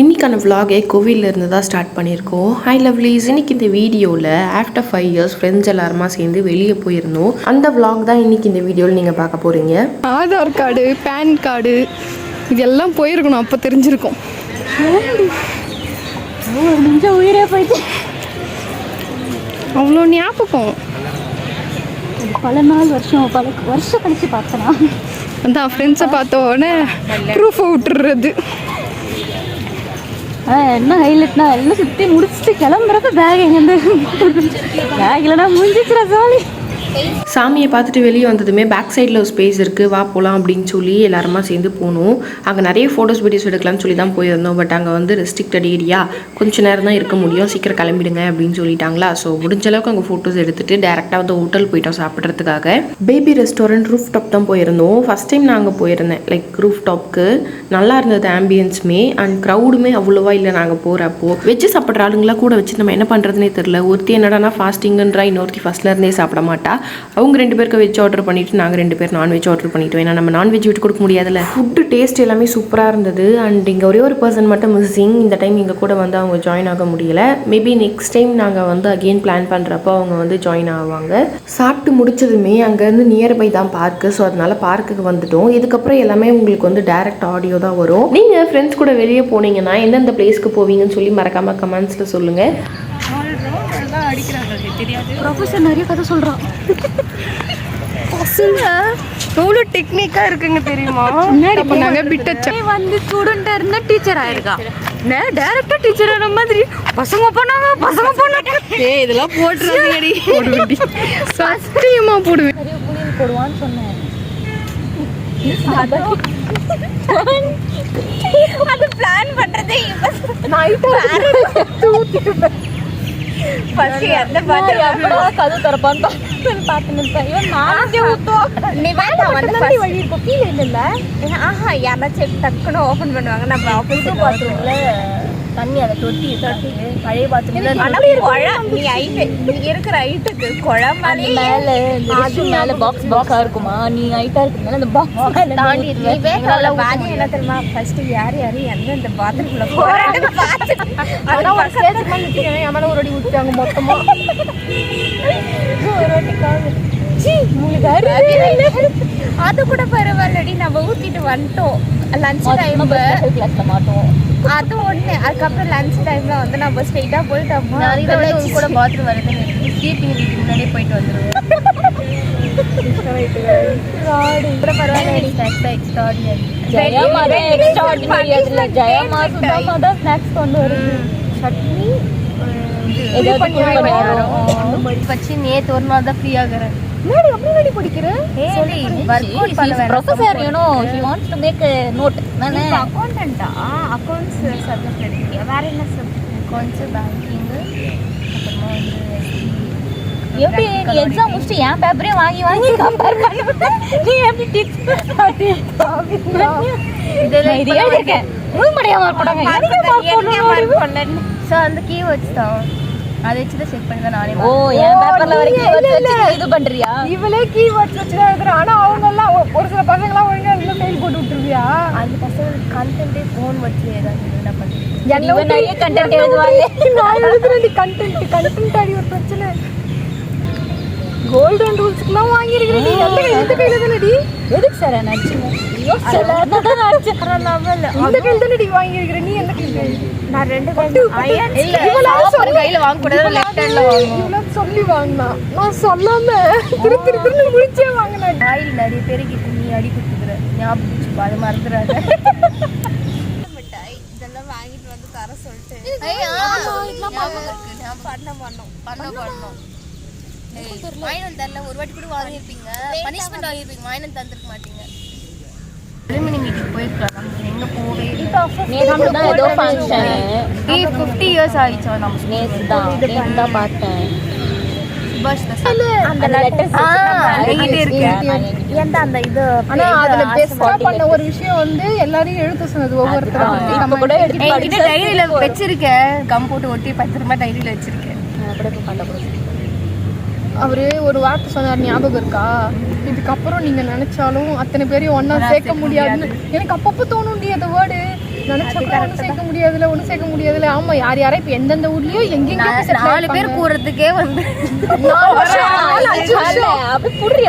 இன்றைக்கான விலாகே கோவிலில் இருந்து தான் ஸ்டார்ட் பண்ணியிருக்கோம். ஹை லவ்லீஸ், இன்னைக்கு இந்த வீடியோவில் ஆஃப்டர் 5 இயர்ஸ் ஃப்ரெண்ட்ஸ் எல்லாருமா சேர்ந்து வெளியே போயிருந்தோம். அந்த விலாக் தான் இன்னைக்கு இந்த வீடியோவில் நீங்கள் பார்க்க போகிறீங்க. ஆதார் கார்டு, பேன் கார்டு இதெல்லாம் போயிருக்கணும், அப்போ தெரிஞ்சிருக்கும். உயிரே போயிட்டு அவ்வளோ ஞாபகம். பல நாள் வருஷம் கழிச்சு பார்த்தனா அதான் ஃப்ரெண்ட்ஸை பார்த்த உடனே ப்ரூஃபை விட்டுறது. என்ன ஹைலைட்னா எல்லாம் சுற்றி முடிச்சுட்டு கிளம்புறப்ப பேக் எங்கேருந்து பேக் இல்லைனா முடிஞ்சிச்சுரா சாமி. சாமியை பார்த்துட்டு வெளியே வந்ததுமே பேக் சைடில் ஒரு ஸ்பேஸ் இருக்குது, வா போகலாம் அப்படின்னு சொல்லி எல்லாருமா சேர்ந்து போகணும். அங்கே நிறைய ஃபோட்டோஸ் வீடியோஸ் எடுக்கலாம்னு சொல்லி தான் போயிருந்தோம். பட் அங்கே வந்து ரெஸ்ட்ரிக்டட் ஏரியா, கொஞ்சம் நேரம் தான் இருக்க முடியும், சீக்கிரம் கிளம்பிடுங்க அப்படின்னு சொல்லிட்டாங்களா. ஸோ முடிஞ்ச அளவுக்கு அங்கே ஃபோட்டோஸ் எடுத்துகிட்டு டேரெக்டாக வந்து ஹோட்டல் போயிட்டோம் சாப்பிட்றதுக்காக. பேபி ரெஸ்டாரண்ட் ரூஃப் டாப் தான் போயிருந்தோம். ஃபஸ்ட் டைம் நான் அங்கே போயிருந்தேன். லைக் ரூஃப் டாப்க்கு நல்லா இருந்தது ஆம்பியன்ஸுமே, அண்ட் க்ரௌடுமே அவ்வளோவா இல்லை. நாங்கள் போகிறப்போ வெஜ்ஜு சாப்பிட்ற ஆளுங்களாம் கூட வச்சு நம்ம என்ன பண்ணுறதுனே தெரில. ஒருத்தி என்னடானா ஃபாஸ்டிங்குன்றா, இன்னொருத்தி ஃபஸ்ட்லேருந்தே சாப்பிட மாட்டா. அவங்க 2 பேருக்கு வெஜ் ஆர்டர் பண்ணிவிட்டு நாங்கள் 2 பேர் நான்வெஜ் ஆர்டர் பண்ணிவிட்டோம். ஏன்னா நம்ம நான்வெஜ் விட்டு கொடுக்க முடியாதுல்ல. ஃபுட்டு டேஸ்ட் எல்லாமே சூப்பராக இருந்தது. அண்ட் இங்கே ஒரே ஒரு பர்சன் மட்டும் மிஸ்ஸிங். இந்த டைம் எங்கள் கூட வந்து அவங்க ஜாயின் ஆக முடியல. மேபி நெக்ஸ்ட் டைம் நாங்கள் வந்து அகெயின் பிளான் பண்ணுறப்போ அவங்க வந்து ஜாயின் ஆவாங்க. சாப்பிட்டு முடிச்சதுமே அங்கேருந்து நியர்பை தான் பார்க்கு. ஸோ அதனால பார்க்குக்கு வந்துட்டோம். இதுக்கப்புறம் எல்லாமே உங்களுக்கு வந்து டைரக்ட் ஆடியோ தான் வரும். நீங்கள் ஃப்ரெண்ட்ஸ் கூட வெளியே போனீங்கன்னா எந்தெந்த பிளேஸ்க்கு போவீங்கன்னு சொல்லி மறக்காமல் கமெண்ட்ஸில் சொல்லுங்கள். ப்ரொஃபஸர் நிறைய கதை சொல்கிறான். எவ்வளோ டெக்னிக்காக இருக்குங்க தெரியுமா? அப்போ நாங்கள் பிட்டச்சா வந்து ஸ்டூடெண்ட்டாக இருந்தால் டீச்சர் ஆயிருக்கா. டேரக்டாக டீச்சர் ஆன மாதிரி பசங்க பண்ணாங்க. இதெல்லாம் போட்டுறாங்கடி. சத்தியமாக போடுவேன். போடுவான்னு சொன்னேன். அது பிளான் பண்ணுறதே கது திறப்பான்னு பார்த்துன்னு வழி இருக்கும். கீழே இல்லை யாராச்சும் டக்குன்னு ஓப்பன் பண்ணுவாங்க. நம்ம ஆஃபீஸுக்கு பாத்ரூம்ல தண்ணி அதை தொட்டி பழைய பாத்ரூம்ல நீ இருக்கிற ஹைட்டுக்கு குழம்பு மேலே அது மேலே பாக்ஸாக இருக்குமா? நீ ஹைட்டாக இருக்கிறதுனால அந்த பாக்ஸ் தாண்டி என்ன தெரியுமா? ஃபர்ஸ்ட் யார் எந்தெந்த பாத்ரூம்ல போறாங்க ஒரு அடி ஊற்றிட்டாங்க மொத்தமா. ஒரு வாட்டி அது கூட பரவாயில்லடி, நம்ம ஊத்திட்டு வந்துட்டோம். லஞ்ச் டைம் மாட்டோம் அது ஒன்று. அதுக்கப்புறம் லஞ்ச் டைம்ல வந்து நம்ம ஸ்ட்ரெயிட்டாக போயிட்டோம். கூட பாத்ரூம் வருது ஸ்லீப்பிங் வீட்டுக்கு முன்னாடியே போயிட்டு வந்துடுவோம். ஸ்நாக்ஸ் கொண்டு வருது. சட்னி வச்சு நேற்று ஒரு நாள் தான் ஃப்ரீ ஆகுறேன். முன்னாடி படிக்கிறேன். Professor he wants to make a note. நான் அக்கவுண்டன்ட்டா, அக்கவுண்ட்ஸ் சப்ஜெக்ட் எடுக்கிறேன். வேற என்ன சப்ஜெக்ட்? அக்கவுண்ட்ஸ், பேங்கிங், அப்புறமா வந்து எப்படி நீ எக்ஸாம் முடிச்சுட்டு என் பேப்பரே வாங்கி கம்பேர் பண்ணுவேன். நீ எப்படி டிக்ஸ் இதெல்லாம் இது எழுதிருக்கேன். முழுமடையாக போட்டாங்க. ஸோ அந்த கீவேர்ட்ஸ் தான் அதை வச்சு தான் செக் பண்ணி தான் நானே. ஓ, என் பேப்பர்ல வரைக்கும் இது பண்றியா? இவளே கீவேர்ட்ஸ் வச்சு தான் எழுதுறேன். ஆனால் அவங்க எல்லாம் ஒரு சில பசங்களாம் ஒழுங்கா எல்லாம் மெயில் போட்டு விட்டுருவியா? அந்த பசங்க கண்டென்ட்டே ஃபோன் வச்சு ஏதாவது என்ன பண்ணுறீங்க? நிறைய கண்டென்ட் எழுதுவாங்க. நான் எழுதுறேன் கண்டென்ட் அடி ஒரு பிரச்சனை. கோல்டன் ரூல்ஸ்க்குலாம் வாங்கியிருக்கிறேன். எந்த கையில தானடி? எதுக்கு சார் நடிச்சுங்க? இந்த கையில தானடி வாங்கியிருக்கிறேன். நீ எந்த கையில? நான் 2 கையில வாங்கக்கூடாது, லெஃப்ட் ஹேண்ட்ல வாங்கணும் சொல்லி வாங்கினா. நான் சொல்லாம திருப்பி முடிச்சே வாங்கினேன். ஆயில் நிறைய பேருக்கு நீ அடி கொடுத்துக்கிற ஞாபகம் அது மறந்துடாத. மிட்டாய் இதெல்லாம் வாங்கிட்டு வந்து தர சொல்லிட்டு பண்ணோம். வாங்கினு தரல. ஒரு வாட்டி கூட வாங்கியிருப்பீங்க, பனிஷ்மெண்ட் வாங்கியிருப்பீங்க, வாங்கினு தந்துருக்க மாட்டீங்க. போயிருக்கலாம். எங்க போவே ஏதோ ஃபங்க்ஷன் 50 இயர்ஸ் ஆயிடுச்சா? நம்ம நேத்து தான் பார்த்தேன். அந்த லெட்டர்ஸ் இருக்கு. ஏன்டா அந்த இது ஆனா அதுல பெஸ்டா பண்ண ஒரு விஷயம் வந்து எல்லாரையும் எழுத சொன்னது. ஒவ்வொருத்தரும் நம்ம கூட எடுத்து டைரியில வச்சிருக்கேன். கம் போட்டு ஒட்டி பத்திரமா டைரியில வச்சிருக்கேன். அவரு ஒரு வார்த்தை சொன்னார், ஞாபகம் இருக்கா? இதுக்கப்புறம் நீங்க நினைச்சாலும் அத்தனை பேரையும் ஒன்னா சேர்க்க முடியாதுன்னு. எனக்கு அப்பப்போ தோணுண்டி அந்த வேர்டு. ஒண்ணு சேர்க்க முடியாதுல ஒண்ணு சேர்க்க முடியாதுல. ஆமா யார் யாரா இப்ப எந்தெந்த ஊர்லயோ எங்கெங்க 4 பேர் கூறதுக்கே வந்து 4 வருஷம் அப்படி புரியா